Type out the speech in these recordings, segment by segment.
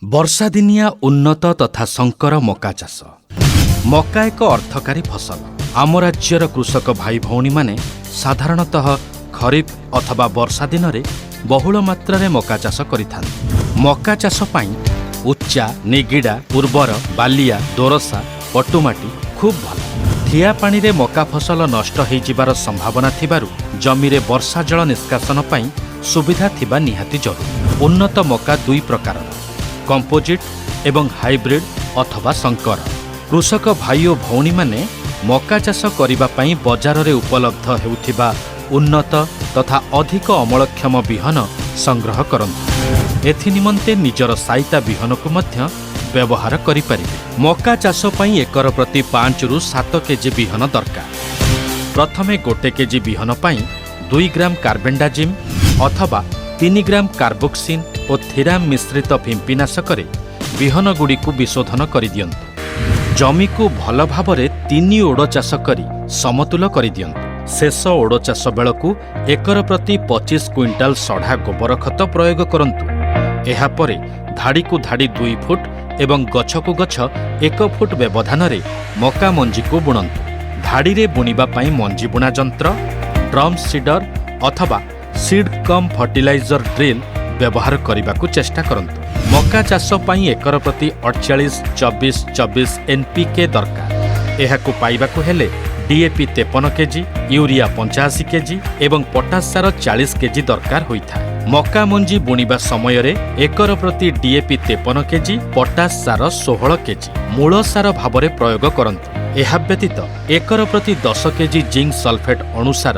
ବର୍ଷାଦିନିଆ ଉନ୍ନତ ତଥା ଶଙ୍କର ମକା ଚାଷ। ମକା ଏକ ଅର୍ଥକାରୀ ଫସଲ। ଆମ ରାଜ୍ୟର କୃଷକ ଭାଇ ଭଉଣୀମାନେ ସାଧାରଣତଃ ଖରିଫ ଅଥବା ବର୍ଷା ଦିନରେ ବହୁଳ ମାତ୍ରାରେ ମକା ଚାଷ କରିଥାନ୍ତି। ମକା ଚାଷ ପାଇଁ ଉଚ୍ଚା, ନିଗିଡ଼ା, ଉର୍ବର, ବାଲିଆ, ଦୋରସା, ପଟୁମାଟି ଖୁବ୍ ଭଲ। ଠିଆ ପାଣିରେ ମକା ଫସଲ ନଷ୍ଟ ହୋଇଯିବାର ସମ୍ଭାବନା ଥିବାରୁ ଜମିରେ ବର୍ଷା ଜଳ ନିଷ୍କାସନ ପାଇଁ ସୁବିଧା ଥିବା ନିହାତି ଜରୁରୀ। ଉନ୍ନତ ମକା ଦୁଇ ପ୍ରକାରର, କମ୍ପୋଜିଟ୍ ଏବଂ ହାଇବ୍ରିଡ୍ ଅଥବା ଶଙ୍କର। କୃଷକ ଭାଇ ଓ ଭଉଣୀମାନେ ମକା ଚାଷ କରିବା ପାଇଁ ବଜାରରେ ଉପଲବ୍ଧ ହେଉଥିବା ଉନ୍ନତ ତଥା ଅଧିକ ଅମଳକ୍ଷମ ବିହନ ସଂଗ୍ରହ କରନ୍ତୁ। ଏଥିନିମନ୍ତେ ନିଜର ସାଇତା ବିହନକୁ ମଧ୍ୟ ବ୍ୟବହାର କରିପାରିବେ। ମକା ଚାଷ ପାଇଁ ଏକର ପ୍ରତି 5 ରୁ 7 କେଜି ବିହନ ଦରକାର। ପ୍ରଥମେ 1 କେଜି ବିହନ ପାଇଁ 2 ଗ୍ରାମ କାର୍ବେଣ୍ଡାଜିମ୍ ଅଥବା 3 ଗ୍ରାମ କାର୍ବୋକ୍ସିନ୍ ଓ ଥିରାମ୍ ମିଶ୍ରିତ ଫିମ୍ପିନାଶକରେ ବିହନଗୁଡ଼ିକୁ ବିଶୋଧନ କରିଦିଅନ୍ତୁ। ଜମିକୁ ଭଲ ଭାବରେ 3 ଓଡ଼ ଚାଷ କରି ସମତୁଲ କରିଦିଅନ୍ତୁ। ଶେଷ ଓଡ଼ ଚାଷ ବେଳକୁ ଏକର ପ୍ରତି 25 କୁଇଣ୍ଟାଲ ସଢ଼ା ଗୋବର ଖତ ପ୍ରୟୋଗ କରନ୍ତୁ। ଏହାପରେ ଧାଡ଼ିକୁ ଧାଡ଼ି 2 ଫୁଟ ଏବଂ ଗଛକୁ ଗଛ 1 ଫୁଟ ବ୍ୟବଧାନରେ ମକା ମଞ୍ଜିକୁ ବୁଣନ୍ତୁ। ଧାଡ଼ିରେ ବୁଣିବା ପାଇଁ ମଞ୍ଜି ବୁଣା ଯନ୍ତ୍ର, ଡ୍ରମ୍ ସିଡର ଅଥବା ସିଡ୍ କମ୍ ଫର୍ଟିଲାଇଜର ଡ୍ରିଲ୍ ବ୍ୟବହାର କରିବାକୁ ଚେଷ୍ଟା କରନ୍ତୁ। ମକା ଚାଷ ପାଇଁ ଏକର ପ୍ରତି 48-24-24 NPK ଦରକାର। ଏହାକୁ ପାଇବାକୁ ହେଲେ DAP 53 କେଜି, ୟୁରିଆ 85 କେଜି ଏବଂ ପଟାସ ସାର 40 କେଜି ଦରକାର ହୋଇଥାଏ। ମକା ମଞ୍ଜି ବୁଣିବା ସମୟରେ ଏକର ପ୍ରତି DAP 53 କେଜି, ପଟାସ ସାର 16 କେଜି ମୂଳ ସାର ଭାବରେ ପ୍ରୟୋଗ କରନ୍ତୁ। ଏହା ବ୍ୟତୀତ ଏକର ପ୍ରତି 10 କେଜି ଜିଙ୍କ୍ ସଲଫେଟ୍ ଅଣୁସାର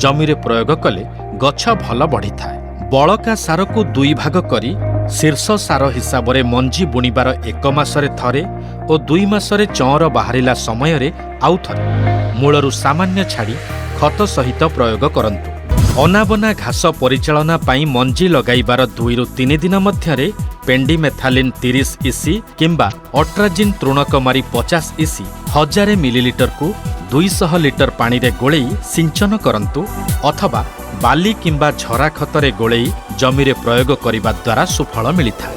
ଜମିରେ ପ୍ରୟୋଗ କଲେ ଗଛ ଭଲ ବଢ଼ିଥାଏ। ବଳକା ସାରକୁ 2 ଭାଗ କରି ଶୀର୍ଷ ସାର ହିସାବରେ ମଞ୍ଜି ବୁଣିବାର 1 ମାସରେ ଥରେ ଓ 2 ମାସରେ ଚଅଁର ବାହାରିଲା ସମୟରେ ଆଉ ଥରେ ମୂଳରୁ ସାମାନ୍ୟ ଛାଡ଼ି ଖତ ସହିତ ପ୍ରୟୋଗ କରନ୍ତୁ। ଅନାବନା ଘାସ ପରିଚାଳନା ପାଇଁ ମଞ୍ଜି ଲଗାଇବାର 2 ରୁ 3 ଦିନ ମଧ୍ୟରେ ପେଣ୍ଡିମେଥାଲିନ୍ 30 EC କିମ୍ବା ଅଟ୍ରାଜିନ୍ ତୃଣକମାରୀ 50 EC 1000 ମିଲିଲିଟରକୁ 200 ଲିଟର ପାଣିରେ ଗୋଳେଇ ସିଞ୍ଚନ କରନ୍ତୁ ଅଥବା ବାଲି କିମ୍ବା ଝରା ଖତରେ ଗୋଳେଇ ଜମିରେ ପ୍ରୟୋଗ କରିବା ଦ୍ୱାରା ସୁଫଳ ମିଳିଥାଏ।